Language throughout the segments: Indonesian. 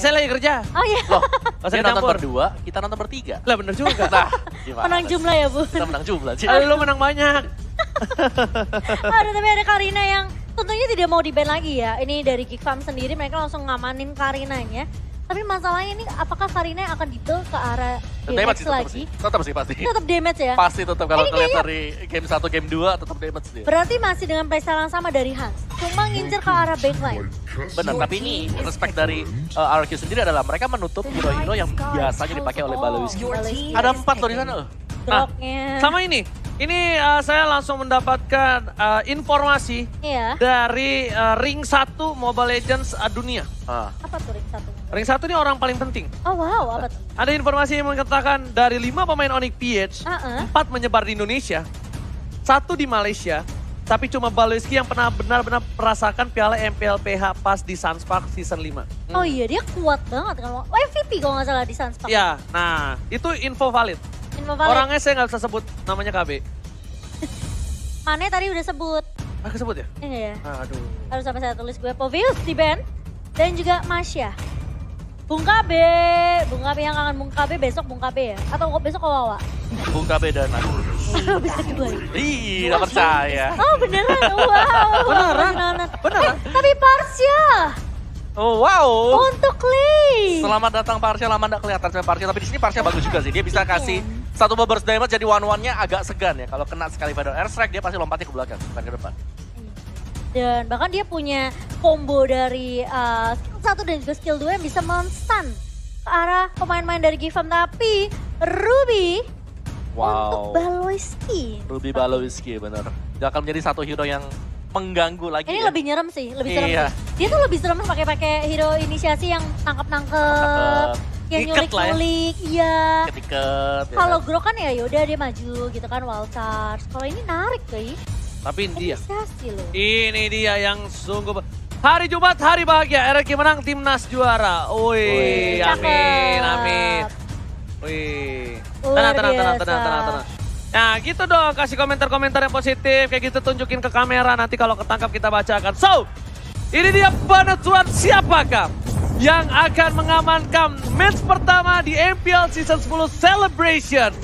Saya lagi kerja. Oh iya. Loh, Masa dia nonton campur? berdua, kita nonton bertiga. Lah bener juga. Nah, gimana Menang sih? jumlah ya, Bu. Kita menang jumlah sih. Lu menang banyak. Tapi ada Karina yang tentunya tidak mau di-ban lagi ya. Ini dari Geek Farm sendiri, mereka langsung ngamanin Karinanya. Tapi masalahnya ini apakah Karina yang akan di-build ke arah Damage damage sih, lagi? tetap sih pasti. Tetap damage ya? Pasti tetap kalau Ini ngeliat kayaknya- dari game 1, game 2 tetap damage dia. Berarti masih dengan playstyle yang sama dari Hans. Cuma ngincer ke arah backline. Benar, tapi ini respect dari RQ sendiri adalah mereka menutup hero-hero yang biasanya dipakai oleh Baloyski. Ada 4 loh di sana loh. Groknya. Sama ini. Ini saya langsung mendapatkan informasi Iya. dari ring 1 Mobile Legends dunia. Ah. Apa tuh ring satu? Ring 1 ini orang paling penting. Oh wow, apa tuh? Ada informasi yang mengatakan dari 5 pemain Onyx PH, 4 menyebar di Indonesia, 1 di Malaysia, tapi cuma Baloyski yang pernah benar-benar merasakan piala MPLPH pas di Sunspark season 5. Oh iya, dia kuat banget kan. MVP kalau nggak salah di Sunspark. Ya, nah itu info valid. Info valid. Orangnya saya nggak bisa sebut namanya KB. Mane tadi udah sebut. Ah, kesebut ya? Iya ya. Aduh. Harus sampai saya tulis gue Povils di band. Dan juga Masya. Bung KB. Bung KB yang kangen Bung KB besok Bung KB ya? Atau besok Wawa? Bung KB dan aku. Bisa dua ya? Ih, gak percaya. Oh beneran? Wow. Beneran? Beneran? Tapi Parsya. Oh wow. Untuk Lee. Selamat datang Parsha, lama gak kelihatan sama Parsha. Tapi di sini Parsha bagus juga sih. Dia bisa kasih satu burst damage jadi one-one-nya agak segan ya. Kalau kena sekali pada airstrike dia pasti lompatnya ke belakang, bukan ke depan. Dan bahkan dia punya combo dari skill 1 dan juga skill 2 yang bisa men-stun ke arah pemain-pemain dari Gifam. Tapi Ruby untuk Baloyski. Ruby Baloyski bener. Dia akan menjadi satu hero yang mengganggu lagi. Ini ya. lebih nyerem sih, lebih serem Iya. sih. Dia tuh lebih serem pakai hero inisiasi yang nangkep-nangkep, yang Iket lah ya. nyulik-nyulik, iya. Ketiket. Kalau Grok kan ya yaudah dia maju gitu kan, wild charge. Kalau ini narik guys, Tapi dia. inisiasi loh. Ini dia yang sungguh. Hari Jumat, hari bahagia. RRQ menang, timnas juara. Wih, Cakep. amin, amin. Wih. Luar Tenang. biasa. Nah gitu dong, kasih komentar-komentar yang positif. Kayak gitu tunjukin ke kamera, nanti kalau ketangkap kita bacakan. So, ini dia penentuan siapakah yang akan mengamankan match pertama di MPL Season 10 Celebration.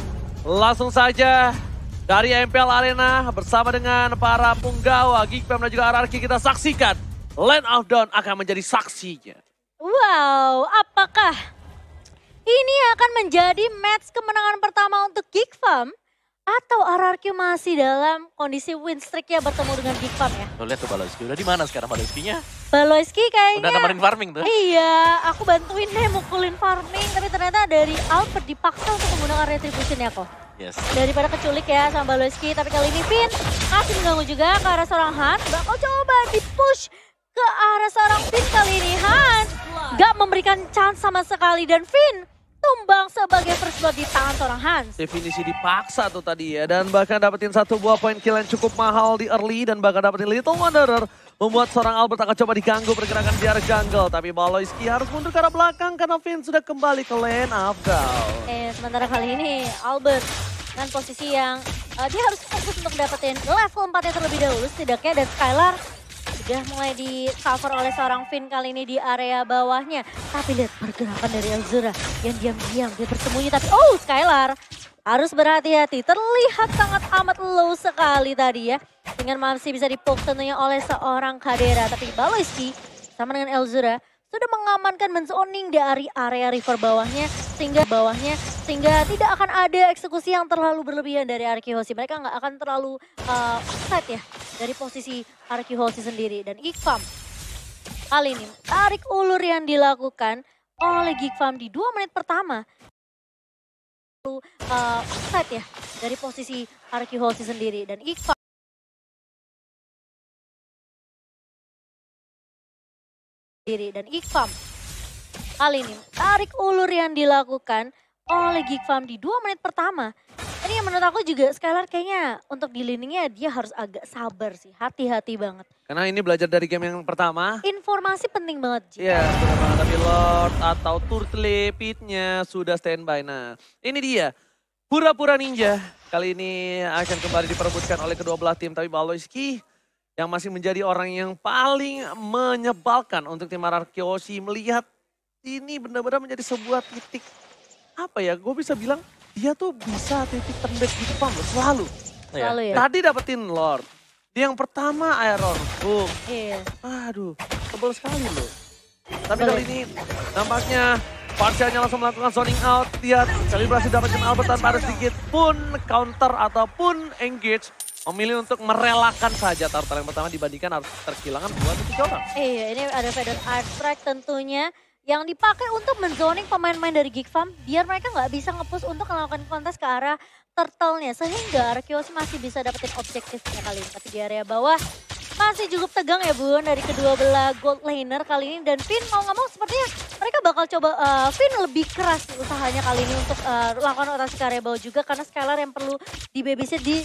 Langsung saja dari MPL Arena bersama dengan para punggawa Geekfam dan juga RRQ kita saksikan. Land of Dawn akan menjadi saksinya. Wow, apakah ini akan menjadi match kemenangan pertama untuk Geekfam? Atau RRQ masih dalam kondisi win streak ya bertemu dengan Geekfam ya? Lo lihat tuh Baloyski, udah di mana sekarang Baloyski-nya? Baloyski kayaknya. Udah nemenin farming tuh. Iya, aku bantuin deh mukulin farming. Tapi ternyata dari Albert dipaksa untuk menggunakan retribution ya kok. Yes. Daripada keculik ya sama Baloyski. Tapi kali ini Finn masih mengganggu juga ke arah seorang Hans. Bakal coba di-push ke arah seorang Finn kali ini. Hans gak memberikan chance sama sekali. Dan Finn tumbang sebagai first blood di tangan seorang Hans. Definisi dipaksa tuh tadi ya. Dan bahkan dapetin 1 buah poin kill yang cukup mahal di early. Dan bahkan dapetin Little Wanderer. Membuat seorang Albert akan coba diganggu pergerakan di arah jungle. Tapi Baloyski harus mundur ke arah belakang karena Finn sudah kembali ke lane of Dawn. Sementara kali ini Albert dengan posisi yang dia harus fokus untuk dapetin level 4-nya terlebih dahulu setidaknya. Dan Skylar sudah mulai di cover oleh seorang Finn kali ini di area bawahnya. Tapi lihat pergerakan dari Elzura yang diam-diam dia bersembunyi. Tapi Skylar harus berhati-hati. Terlihat sangat amat low sekali tadi ya. Dengan masih bisa dipoke tentunya oleh seorang Kadera. Tapi Baloyski sama dengan Elzura sudah mengamankan menzoning dari area river bawahnya. Sehingga tidak akan ada eksekusi yang terlalu berlebihan dari RRQ Hoshi. Mereka nggak akan terlalu offside ya dari posisi RRQ Hoshi sendiri. Dan Geekfam kali ini tarik ulur yang dilakukan oleh Geekfam di 2 menit pertama. Offside ya dari posisi RRQ Hoshi sendiri. Dan Geekfam kali ini tarik ulur yang dilakukan oleh Geekfam di 2 menit pertama. Ini yang menurut aku juga Skylar kayaknya untuk di laningnya dia harus agak sabar sih, hati-hati banget. Karena ini belajar dari game yang pertama. Informasi penting banget Ji. Iya, benar banget. Tapi Lord atau Turtle Pit-nya sudah standby. Nah, ini dia. Pura-pura ninja. Kali ini akan kembali diperebutkan oleh kedua belah tim. Tapi Baloyski yang masih menjadi orang yang paling menyebalkan untuk tim RRQ Hoshi melihat ini benar-benar menjadi sebuah titik, apa ya, gue bisa bilang dia tuh bisa titik terbaik di depan loh, selalu. Selalu ya. Tadi dapetin Lord, yang pertama Iron Hook. Iya. Aduh, tebel sekali loh. Tapi kali ini nampaknya Parsianya langsung melakukan zoning out. Lihat, kali berhasil dapetin Albert tanpa ada sedikit pun counter ataupun engage. Memilih untuk merelakan saja turtle yang pertama dibandingkan harus terkehilangan 2 orang. Iya, ini ada Faded Airstrike tentunya yang dipakai untuk menzoning pemain-pemain dari Geek Farm biar mereka nggak bisa nge-push untuk melakukan kontes ke arah turtle-nya. Sehingga Arkeos masih bisa dapetin objektifnya kali ini. Tapi di area bawah masih cukup tegang ya Bun dari kedua belah gold laner kali ini. Dan Finn mau nggak mau sepertinya mereka bakal coba Finn lebih keras nih usahanya kali ini untuk lakukan rotasi ke area bawah juga. Karena Skylar yang perlu di babysit di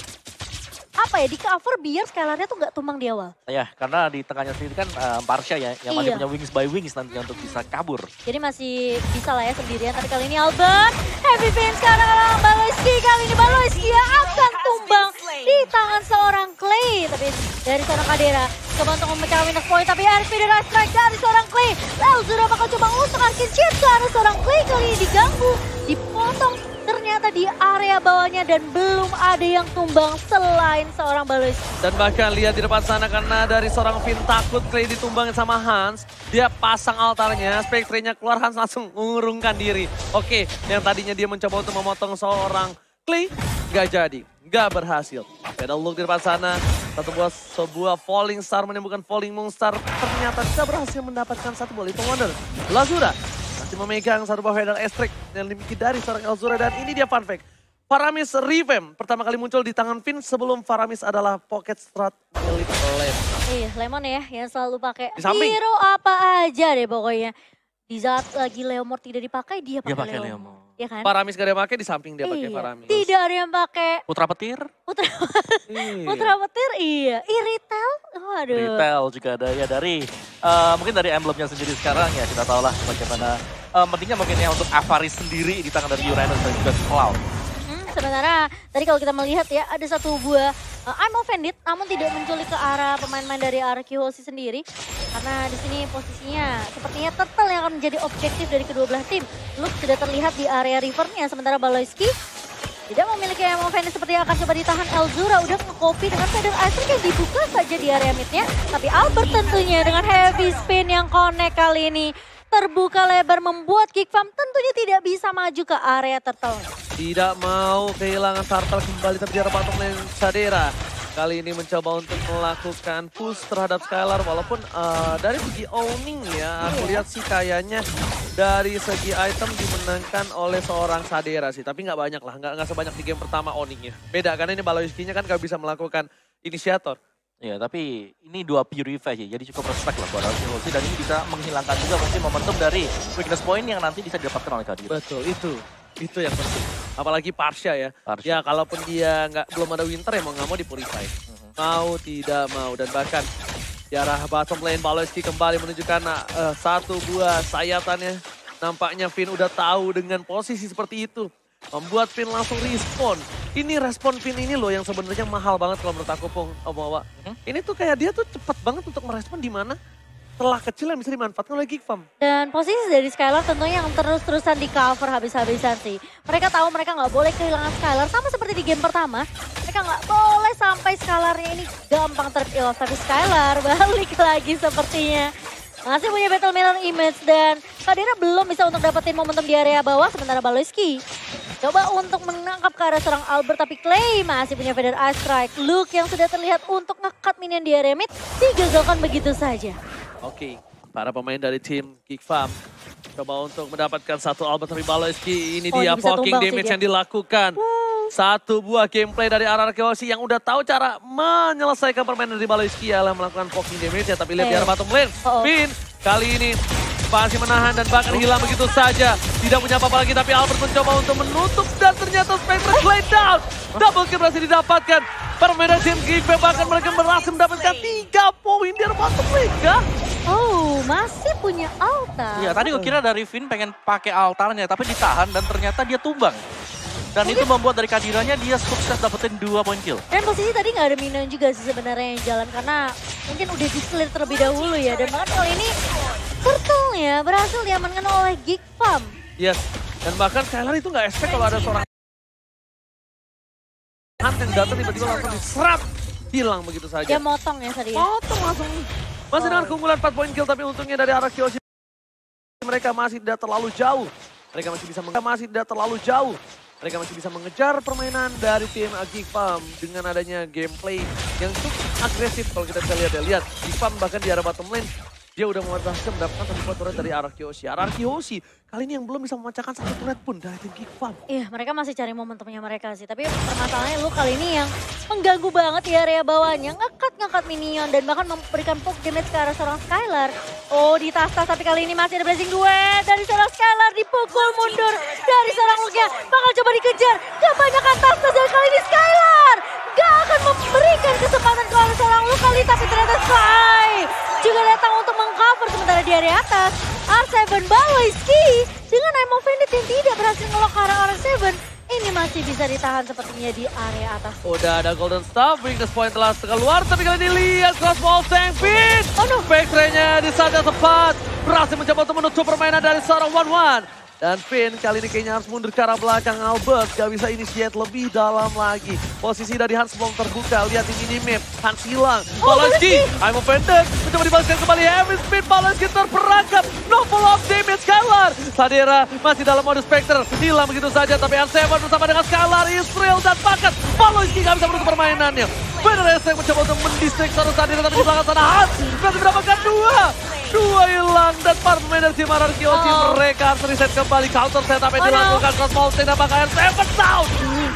di cover biar Skylarnya tuh nggak tumbang di awal. Ya, karena di tengahnya sendiri kan Parsia ya, yang masih punya wings by wings nantinya untuk bisa kabur. Jadi masih bisa lah ya sendirian, tapi kali ini Albert, Heavy Finn sekarang Baloyski, kali ini Baloyski akan tumbang di tangan seorang Clay. Tapi dari seorang Kadera, coba untuk memecah minus point, tapi RP dan strike dari seorang Clay. Elzura bakal coba ngusung Arkin Shield ke arah seorang Clay, kali ini diganggu, dipotong. Ternyata di area bawahnya dan belum ada yang tumbang selain seorang Baloyski. Dan bahkan lihat di depan sana karena dari seorang Finn takut Clay ditumbangin sama Hans. Dia pasang altarnya, Spectre-nya keluar, Hans langsung mengurungkan diri. Oke, yang tadinya dia mencoba untuk memotong seorang Clay, gak jadi, gak berhasil. Ada look di depan sana, sebuah falling star menyembuhkan falling monster. Ternyata tidak berhasil mendapatkan satu bola Little Wonder. Lazura memegang satu buah Feather Airstrike yang dimiliki dari seorang Elzura. Dan ini dia fun fact. Faramis Revamp pertama kali muncul di tangan Finn sebelum Faramis adalah pocket strat milik Lemon. Iya, Lemon ya yang selalu pakai hero apa aja deh pokoknya. Di saat lagi Leomord tidak dipakai, dia pakai Leomord. Ya kan? Faramis gak ada yang pakai, di samping dia pakai Faramis. Tidak ada yang pakai Putra Petir. Putra Petir, iya. Iritel, waduh. Iritel juga ada ya dari, mungkin dari emblemnya sendiri sekarang ya kita tahu lah bagaimana. Pentingnya mungkin ya untuk Avaris sendiri di tangan dari Uranus dan juga Cloud. Sementara tadi kalau kita melihat ya ada satu buah I'm offended namun tidak menculik ke arah pemain-pemain dari Arkeos sendiri. Karena di sini posisinya sepertinya Turtle yang akan menjadi objektif dari kedua belah tim. Luke sudah terlihat di area rivernya sementara Baloyski tidak memiliki I'm offended seperti yang akan coba ditahan Elzura. Udah nge-copy dengan Feather Airstrike yang dibuka saja di area midnya. Tapi Albert tentunya dengan heavy spin yang connect kali ini. Terbuka lebar membuat Geek Farm tentunya tidak bisa maju ke area Turtle. Tidak mau kehilangan Turtle kembali tapi dia bottom lane Sadera. Kali ini mencoba untuk melakukan push terhadap Skylar walaupun dari segi owning ya aku lihat sih kayaknya dari segi item dimenangkan oleh seorang Sadera sih. Tapi nggak banyak lah, nggak sebanyak di game pertama owningnya. Beda karena ini Baloyski-nya kan nggak bisa melakukan inisiator. Ya, tapi ini dua purify sih, jadi cukup respect lah buat Arkeos dan ini bisa menghilangkan juga mungkin momentum dari weakness point yang nanti bisa didapatkan oleh Kadira. Betul, itu yang penting. Apalagi Parsia ya. Parsia. Ya kalaupun dia belum ada winter ya mau nggak mau di purify. Mau tidak mau dan bahkan di arah bottom lane Baloyski kembali menunjukkan satu buah sayatannya. Nampaknya Finn udah tahu dengan posisi seperti itu. Membuat Finn langsung respon. Ini respon Finn ini loh yang sebenarnya mahal banget kalau menurut aku Bawa. Ini tuh kayak dia tuh cepat banget untuk merespon di mana celah kecil yang bisa dimanfaatkan oleh Geek Farm. Dan posisi dari Skylar tentunya yang terus-terusan di cover habis-habisan sih. Mereka tahu mereka nggak boleh kehilangan Skylar sama seperti di game pertama. Mereka nggak boleh sampai Skylarnya ini gampang terpilos. Tapi Skylar balik lagi sepertinya. Masih punya Battle Mirror Image dan Kadira belum bisa untuk dapetin momentum di area bawah sementara Baloyski coba untuk menangkap ke arah seorang Albert tapi Clay masih punya Feather Airstrike. Luke yang sudah terlihat untuk nge-cut minion di area mid digagalkan begitu saja. Oke, para pemain dari tim Geek Farm coba untuk mendapatkan satu Albert tapi Baloyski ini dia poking damage yang dilakukan. Satu buah gameplay dari Arkeos yang udah tahu cara menyelesaikan permainan dari Baloyski adalah melakukan poking damage ya. Tapi lihat di arah bottom lane, Finn kali ini masih menahan dan bahkan hilang begitu saja. Tidak punya apa-apa lagi tapi Albert mencoba untuk menutup dan ternyata Spectre play down. Double kill berhasil didapatkan. Permainan tim Geek Farm bahkan mereka berhasil mendapatkan 3 poin di arah bottom lane kah? Oh, masih punya altar. Iya, tadi gue kira dari Finn pengen pakai altarnya tapi ditahan dan ternyata dia tumbang. Dan itu membuat dari Kadiranya dia sukses dapetin 2 poin kill. Dan posisi tadi nggak ada minion juga sih sebenarnya yang jalan karena mungkin udah di-clear terlebih dahulu ya. Dan bahkan kali ini Turtle-nya berhasil diamankan oleh Geek Farm. Yes, dan bahkan Skylar itu nggak expect kalau ada seorang Hunt yang datang tiba-tiba langsung diserap, hilang begitu saja. Dia motong ya tadi. Potong langsung. Masih dengan keunggulan 4 poin kill, tapi untungnya dari arah Kyoshi mereka masih tidak terlalu jauh. Mereka masih bisa mengejar permainan dari tim Geek Farm dengan adanya gameplay yang cukup agresif kalau kita bisa lihat ya. Lihat, Geek Farm bahkan di arah bottom lane dia udah berhasil mendapatkan satu turret dari arah Kyoshi. Arah Kyoshi kali ini yang belum bisa memecahkan satu turret pun dari tim Geek Farm. Iya, mereka masih cari momentumnya mereka sih. Tapi permasalahannya lu kali ini yang mengganggu banget di area bawahnya. Ngekat minion dan bahkan memberikan poke damage ke arah seorang Skylar. Oh, di tas-tas tapi kali ini masih ada blazing duet dari seorang Skylar. Dipukul mundur dari seorang Lugia. Bakal coba dikejar. Kebanyakan tas-tas dan kali ini Skylar gak akan memberikan kesempatan ke arah seorang Lu kali. Tapi ternyata Sky juga datang untuk mengcover sementara di area atas. R7 Baloyski dengan Emo Bandit yang tidak berhasil ngelok ke arah R7. Ini masih bisa ditahan sepertinya di area atas. Udah ada Golden Staff, Weakness Point telah keluar, tapi kali ini lihat Crossbow Tank Pin. Oh no. Backstray-nya di saat yang tepat, berhasil mencoba untuk menutup permainan dari seorang One. Dan Finn kali ini kayaknya harus mundur ke arah belakang. Albert gak bisa initiate lebih dalam lagi. Posisi dari Hans belum terbuka, lihat di minimap. Hans hilang, Baloyski, I'm offended. Mencoba dibalaskan kembali, Heavy Spin, Baloyski terperangkap. No follow-up damage, Skylar. Sadera masih dalam mode Spectre, hilang begitu saja. Tapi R7 bersama dengan Skylar, Israel dan Pakat. Baloyski gak bisa menutup permainannya. Benar Esek mencoba untuk mendistrik seorang Sadera, tapi di belakang sana Hans berhasil mendapatkan dua hilang. Dan para pemain dari tim Kyoshi mereka harus reset kembali. Counter setup yang dilakukan Cosmo Tank dan pakai R7 down.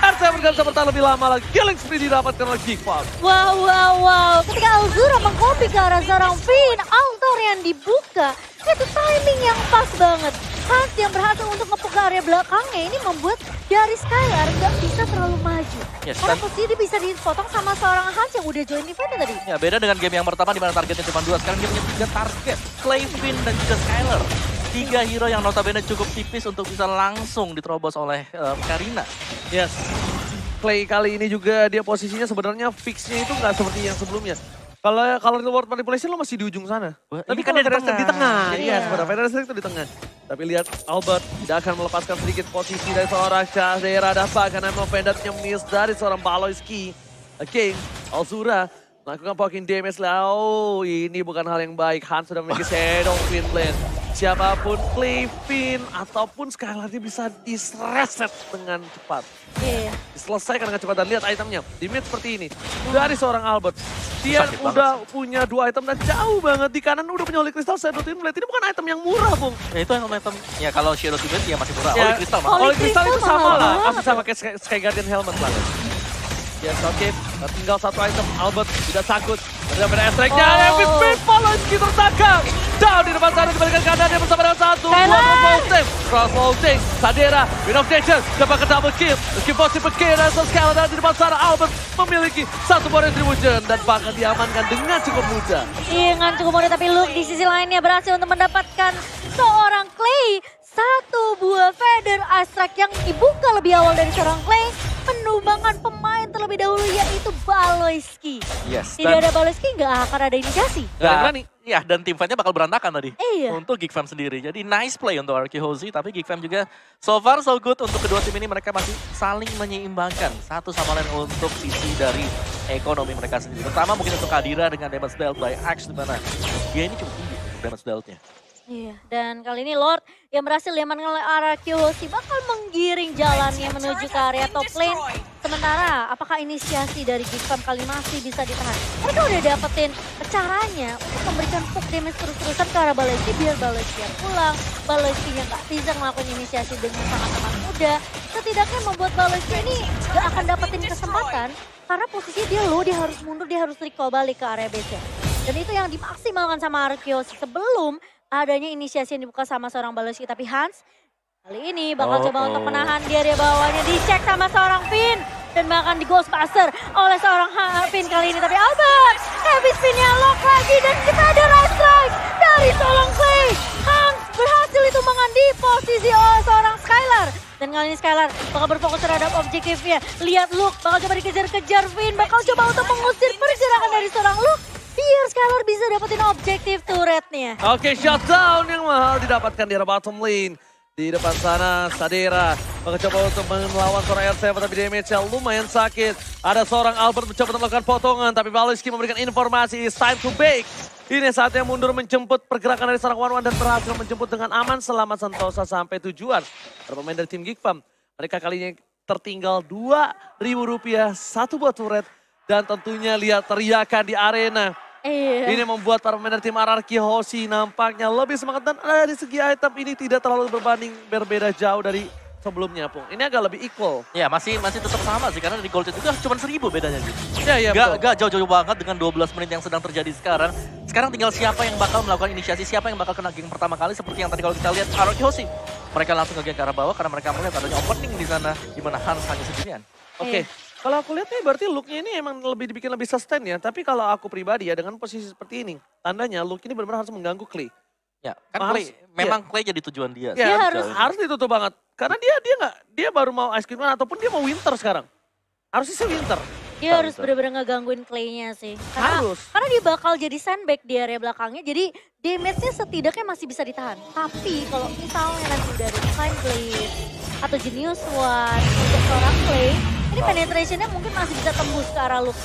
R7 gak bisa bertahan lebih lama lagi. Killing spree didapatkan oleh Geek Farm. Wow. Ketika Alzura mengkopi ke arah seorang Finn, altar yang dibuka, itu timing yang pas banget. Hans yang berhasil untuk ngepuk ke area belakangnya ini membuat dari Skylar nggak bisa terlalu maju. Yes, karena posisi dia bisa dipotong sama seorang Hans yang udah join event tadi. Ya beda dengan game yang pertama di mana targetnya cuma 2. Sekarang dia punya 3 target. Clay, Finn, dan juga Skylar. 3 hero yang notabene cukup tipis untuk bisa langsung diterobos oleh Karina. Yes. Clay kali ini juga dia posisinya sebenarnya fixnya itu nggak seperti yang sebelumnya. Kalau di World Manipulation lo masih di ujung sana. Tapi kan ada di tengah. Iya, sebenarnya Federer itu di tengah. Tapi lihat Albert tidak akan melepaskan sedikit posisi dari seorang Shahzera Dafa karena memang miss dari seorang Baloyski. King, Alzura melakukan poking damage lah. Oh, ini bukan hal yang baik. Hans sudah memiliki Shadow Twin Blade. Siapapun Clay, Finn, ataupun Skylar dia bisa disreset dengan cepat. Iya. Diselesaikan dengan cepat dan lihat itemnya. Di mid seperti ini. Dari seorang Albert. Dia udah punya 2 item dan jauh banget. Di kanan udah punya Holy Crystal, Shadow Twin Blade. Ini bukan item yang murah, Bung. Ya itu item. Ya kalau Shadow Twin Blade ya masih murah. Ya, Holy Crystal mah. Holy Crystal itu sama lah. mahal Masih sama kayak Sky Guardian Helmet lah. Yes, oke. Tinggal 1 item. Albert tidak takut. Ada S-Strike-nya. Heavy Spin, Baloyski tertangkap. Down di depan sana, dibalikan kanan. Dia bersama dengan 1. Crossbow Tank. Sadera, Win of Nature. Dapat ke double kill. Meski possible kill dan Skylar. Dan di depan sana, Albert memiliki 1 Warrior Distribution. Dan bahkan diamankan dengan cukup mudah. Iya, dengan cukup mudah. Tapi Luke di sisi lainnya berhasil untuk mendapatkan seorang Clay. 1 buah Feather Astrike yang dibuka lebih awal dari seorang Clay. Menumbangkan pemain terlebih dahulu yaitu Baloyski. Yes. Tidak ada Baloyski nggak akan ada inisiasi. Ya, dan tim fight-nya bakal berantakan tadi. Iya. Untuk Geek Fam sendiri. Jadi nice play untuk Kyoshi, tapi Geek Fam juga so far so good untuk kedua tim ini. Mereka masih saling menyeimbangkan satu sama lain untuk sisi dari ekonomi mereka sendiri. Pertama mungkin untuk Kadira dengan damage dealt by Axe, di mana dia ini cukup tinggi untuk damage dealt-nya. Iya, dan kali ini Lord yang berhasil diamankan oleh arah Kyoshi bakal menggiring jalannya menuju ke area top lane. Sementara, apakah inisiasi dari Geek Fam kali masih bisa ditahan? Mereka udah dapetin caranya untuk memberikan poke damage terus-terusan ke arah Baloyski biar Baloyski yang pulang. Baloyski-nya nggak bisa melakukan inisiasi dengan sangat-sangat mudah. Setidaknya membuat Baloyski ini nggak akan dapetin kesempatan karena posisinya dia low, dia harus mundur, dia harus recall balik ke area base. Dan itu yang dimaksimalkan sama arah Kyoshi sebelum adanya inisiasi yang dibuka sama seorang Baloyski. Tapi Hans kali ini bakal coba untuk menahan di area bawahnya. Dicek sama seorang Finn. Dan bahkan di Ghostbuster oleh seorang Finn kali ini. Tapi Albert, heavy spin-nya lock lagi. Dan kita ada right strike dari seorang Clay. Hans berhasil ditumbangkan di posisi oleh seorang Skylar. Dan kali ini Skylar bakal berfokus terhadap objektifnya. Lihat Luke bakal coba dikejar-kejar Finn. Bakal coba untuk mengusir pergerakan dari seorang Luke. biar Skylar bisa dapetin objektif turretnya. Oke, shutdown yang mahal didapatkan di arah bottom lane. Di depan sana, Sadera mencoba untuk melawan seorang R7, tapi damage-nya lumayan sakit. Ada seorang Albert mencoba untuk melakukan potongan, tapi Valoisky memberikan informasi, it's time to bake. Ini saatnya mundur menjemput pergerakan dari seorang One-One dan berhasil menjemput dengan aman selama Sentosa sampai tujuan. Para pemain dari tim Geekfam, mereka kali ini tertinggal Rp2.000, satu buah turret. Dan tentunya lihat teriakan di arena. Ini membuat para pemain dari tim RRQ Hoshi nampaknya lebih semangat. Dan dari segi item ini tidak terlalu berbeda jauh dari sebelumnya, Pung. Ini agak lebih equal. Ya masih tetap sama sih, karena di Gold juga cuma 1000 bedanya gitu. Iya, Gak jauh-jauh banget dengan 12 menit yang sedang terjadi sekarang. Sekarang tinggal siapa yang bakal melakukan inisiasi, siapa yang bakal kena geng pertama kali. Seperti yang tadi kalau kita lihat RRQ Hoshi. Mereka langsung ke geng ke arah bawah karena mereka melihat adanya opening di sana. Di mana Hans hanya sendirian. Oke. Kalau aku lihat nih berarti look-nya ini emang lebih dibikin lebih sustain ya. Tapi kalau aku pribadi ya dengan posisi seperti ini. Tandanya look ini benar-benar harus mengganggu Clay. Ya, kan Clay, memang Clay jadi tujuan dia. Ya, harus ditutup banget. Karena dia baru mau Ice Cream ataupun dia mau Winter sekarang. Harusnya sih Winter. Dia harus benar-benar ngegangguin Clay-nya sih. Karena dia bakal jadi sandbag di area belakangnya. Jadi damage-nya setidaknya masih bisa ditahan. Tapi kalau misalnya nanti udah ada Time Blade atau Genius One untuk seorang Clay, ini penetration-nya mungkin masih bisa tembus ke arah Luke.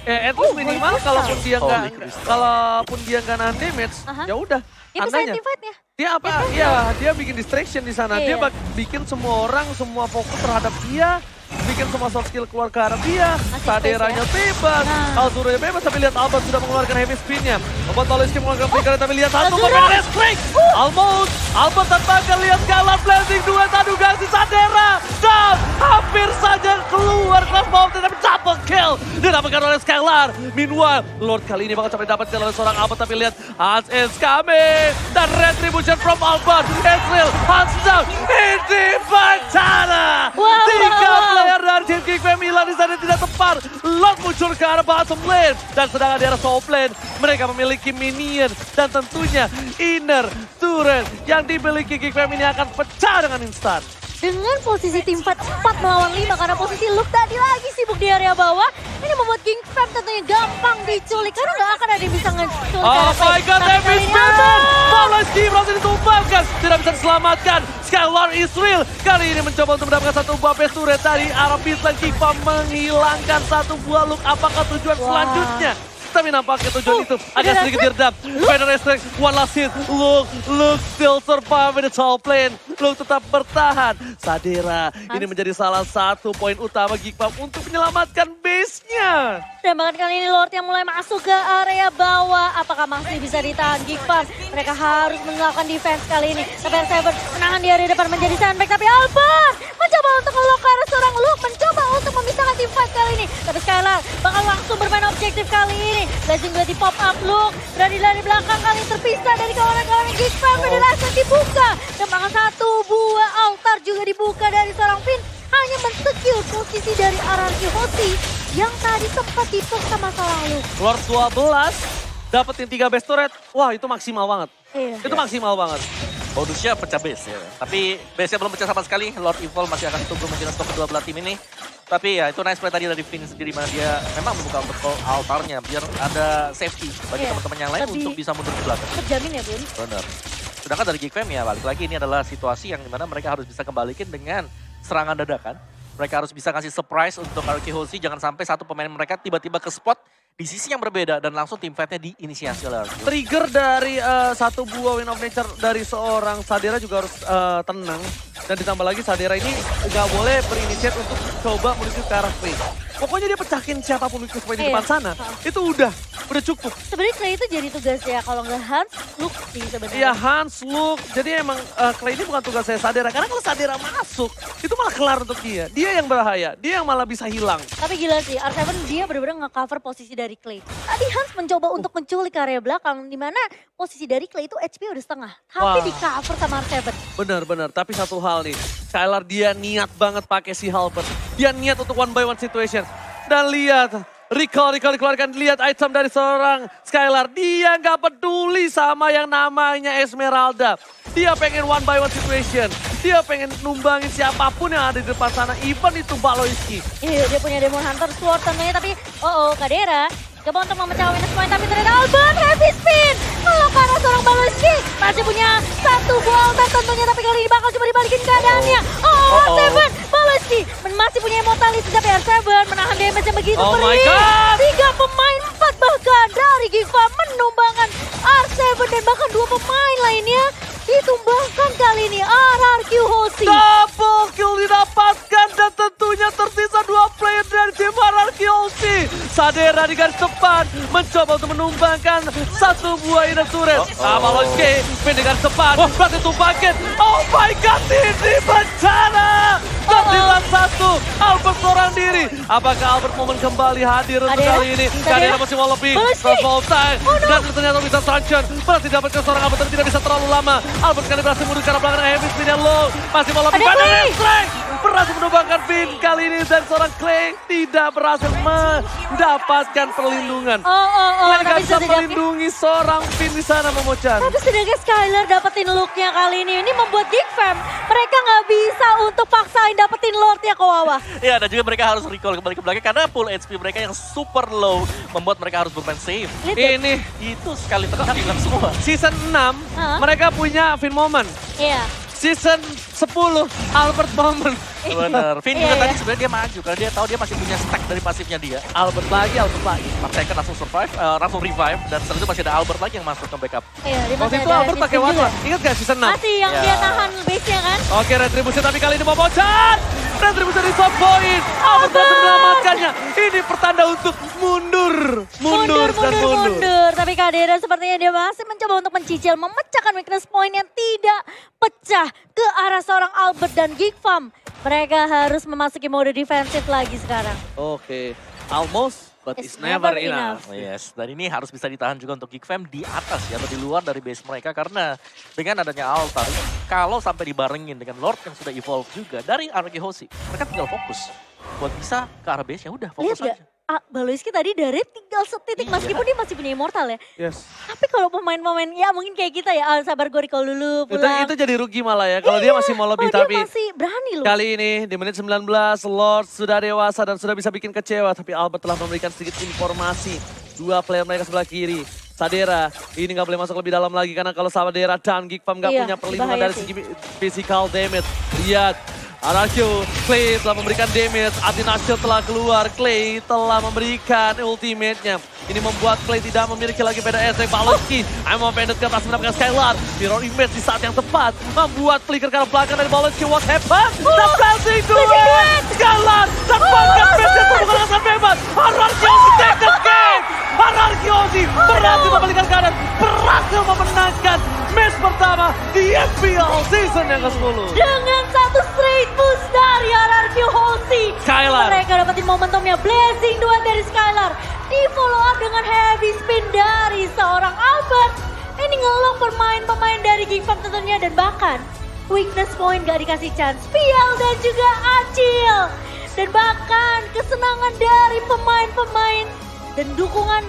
At least minimal kalaupun dia nggak nahan damage, ya udah. Itu side team fight-nya. Dia apa? Iya, dia bikin distraction di sana. Dia bikin semua orang semua fokus terhadap dia. Bikin semua soft skill keluar ke arah dia. Saderanya bebas. Alzuranya bebas, tapi lihat Albert sudah mengeluarkan heavy spin-nya. Membuat Valoisky mengeluarkan flicker, tapi lihat satu pemain Restrict. Almost. Albert terbakar, lihat Skylar blazing 2 tadu gangsi Sadera. Dan hampir saja keluar Cross Mountain, tapi double kill. Didapatkan oleh Skylar. Meanwhile, Lord kali ini bakal sampai didapatkan oleh seorang Albert, tapi lihat Hans is coming. Dan retribution from Albert. Ezreal, Hans down. Ini Vantana. 3 player dari tim Geekfam hilang di sana tidak tepat. Lord muncul ke arah bottom lane. Dan sedangkan di arah top lane, mereka memiliki minion. Dan tentunya inner turret yang dimiliki Geekfam ini akan pecah dengan instan. Dengan posisi tim fight 4 melawan 5 karena posisi Luke tadi lagi sibuk di area bawah. Ini membuat Geekfam tentunya gampang diculik karena gak akan ada yang bisa ngeculik. Oh my god, heavy spin! Valoisky berhasil ditumbangkan, tidak bisa diselamatkan. Skylar Israel kali ini mencoba untuk mendapatkan satu buah base turret dari arah Bislan. Geekfam menghilangkan satu buah Luke. Apakah tujuan selanjutnya? Tapi nampaknya tujuan itu agak sedikit diredam. Final Restrict, one last hit. Luke still survive in the top lane. Luke tetap bertahan. Sadera ini menjadi salah satu poin utama Geekfam untuk menyelamatkan base-nya. Dan bahkan kali ini Lord yang mulai masuk ke area bawah. Apakah masih bisa ditahan Geekfam? Mereka harus melakukan defense kali ini. Tapi R7 menahan di area depan menjadi sandbag. Tapi Albert mencoba untuk ngelok ke arah seorang Luke. Mencoba untuk memisahkan tim fight kali ini. Tapi Skylar bakal langsung bermain objektif kali ini. Blazing Blade di pop up, Luke berada di belakang kali terpisah dari kawan-kawan Geekfam. Dan langsung dibuka. Dan bahkan satu buah altar juga dibuka dari seorang Finn. Hanya men-secure posisi dari RRQ Hoshi yang tadi sempat dipuk sama seorang Luke. Lord 12 dapetin 3 base turret. Wah, itu maksimal banget. Iya. Itu maksimal banget. Bonusnya pecah base ya. Tapi base-nya belum pecah sama sekali. Lord Evil masih akan tunggu menjelang stok kedua belah tim ini. Tapi ya itu nice play tadi dari Finn sendiri, mana dia memang membuka untuk altarnya biar ada safety bagi teman-teman yang lain untuk bisa mundur ke belakang. Terjamin ya Bun. Benar. Sedangkan dari Geekfam ya balik lagi ini adalah situasi yang dimana mereka harus bisa kembalikan dengan serangan dadakan. Mereka harus bisa kasih surprise untuk RRQ Hoshi. Jangan sampai satu pemain mereka tiba-tiba ke spot di sisi yang berbeda dan langsung tim fight-nya diinisiasi oleh RRQ. Trigger dari satu buah Win of Nature dari seorang Sadera juga harus tenang. Dan ditambah lagi Sadera ini nggak boleh berinisiat untuk coba menuju ke arah Clay. Pokoknya dia pecahin siapapun di depan sana. Itu udah cukup. Sebenarnya Clay itu jadi tugas ya, kalau nggak Hans, Luke sih sebenarnya. Iya Hans, Luke. Jadi emang Clay ini bukan tugas saya Sadera. Karena kalau Sadera masuk, itu malah kelar untuk dia. Dia yang bahaya, dia yang malah bisa hilang. Tapi gila sih, R7 dia benar-benar nge-cover posisi dari Clay. Tadi Hans mencoba untuk menculik area belakang, di mana posisi dari Clay itu HP udah setengah. Tapi di-cover sama R7. Benar. Tapi satu hal nih, Skylar dia niat banget pakai si Halberd. Dia niat untuk one by one situation. Dan lihat, recall dikeluarkan, lihat item dari seorang Skylar. Dia nggak peduli sama yang namanya Esmeralda. Dia pengen one by one situation. Dia pengen numbangin siapapun yang ada di depan sana, even itu Valoisky. Iya, dia punya Demon Hunter Sword tentunya, tapi Kadera Coba untuk memecah Winner's Point, tapi ternyata Albert heavy spin. Kalau karena seorang Baloski masih punya satu buah ultimate tentunya, tapi kali ini bakal coba dibalikin keadaannya. R7, Baloski masih punya immortality, tapi R7 menahan damage yang begitu perih. 3 pemain, 4 bahkan dari Gigfam menumbangkan R7 dan bahkan 2 pemain lainnya ditumbangkan kali ini. RRQ Hoshi. Double kill didapatkan dan tentunya tersisa 2 player dari tim RRQ Hoshi. Sadera di garis depan mencoba untuk menumbangkan satu buah inner turret. Baloski spin di garis depan, berarti tumbangkan. Oh my god, ini bencana. Tertilang satu, Albert seorang diri. Apakah Albert Moment kembali hadir untuk kali ini? Sadera masih mau lebih. Crossbow time. Dan ternyata bisa Sanction. Berarti dapatkan seorang Albert tapi tidak bisa terlalu lama. Albert sekali berhasil mundur karena belakang heavy spin yang low. Masih mau lebih. Berhasil menumbangkan Finn kali ini dan seorang Clay tidak berhasil mendapatkan perlindungan. Clay gak bisa melindungi seorang Finn di sana, Momochan. Tapi sedangkan Skylar dapetin look-nya kali ini membuat Gigfam mereka nggak bisa untuk paksain dapetin Lord-nya ke bawah. Ya, dan juga mereka harus recall kembali ke belakang karena full HP mereka yang super low membuat mereka harus bermain safe. Ini itu sekali tekan hilang semua. Season 6 mereka punya Finn Moment. Iya. Season 10 Albert Moment. Bener. Finn juga tadi sebenarnya dia maju karena dia tahu dia masih punya stack dari pasifnya dia. Albert lagi. 4 second langsung survive, langsung revive dan setelah itu masih ada Albert lagi yang masuk ke backup. Iya, waktu itu Albert pakai Wasa. Ingat gak season 6? Masih yang dia tahan base-nya kan? Oke, Retribution tapi kali ini mau bocor. Retribution di top point. Albert berhasil menyelamatkannya. Ini pertanda untuk mundur. Mundur. Tapi Kadera sepertinya dia masih mencoba untuk mencicil, memecahkan weakness point yang tidak pecah ke arah seorang Albert dan Gigfam. Mereka harus memasuki mode defensif lagi sekarang. Oke, almost but it's never enough. Yes, dan ini harus bisa ditahan juga untuk Gigfam di atas ya, atau di luar dari base mereka karena dengan adanya altar, kalau sampai dibarengin dengan Lord yang sudah evolve juga dari RRQ Hoshi, mereka tinggal fokus buat bisa ke arah base ya udah fokus aja. Baloski tadi dari tinggal setitik meskipun dia masih punya immortal ya. Yes. Tapi kalau pemain-pemain ya mungkin kayak kita ya, sabar gue recall dulu pulang. Itu jadi rugi malah ya kalau dia masih mau lebih, tapi dia masih berani loh. Kali ini di menit 19 Lord sudah dewasa dan sudah bisa bikin kecewa, tapi Albert telah memberikan sedikit informasi. 2 player mereka sebelah kiri. Sadera ini nggak boleh masuk lebih dalam lagi karena kalau Sadera dan Gigfam nggak punya perlindungan dari segi physical damage. Lihat. RRQ, Clay telah memberikan damage, Atinasio telah keluar, Clay telah memberikan ultimate-nya. Ini membuat Clay tidak memiliki lagi PDS dari Baloski. I'm offended ke atas mendapatkan Skylar. Mirror image di saat yang tepat. Membuat flicker ke arah belakang dari Baloski. What happened? The blessing duet! Skylar dapatkan base-nya dengan sangat bebas. RRQ take the game! RRQ berhasil membalikan keadaan. Berhasil memenangkan match pertama di FPL season yang ke-10. Dengan satu straight push dari RRQ Hoshi. Skylar. Mereka dapetin momentumnya, blazing duet dari Skylar. Di follow up dengan heavy spin dari seorang Albert. Ini ngelok pemain-pemain dari Gigfam tentunya dan bahkan weakness point gak dikasih chance. Pial dan juga Acil. Dan bahkan kesenangan dari pemain-pemain dan dukungan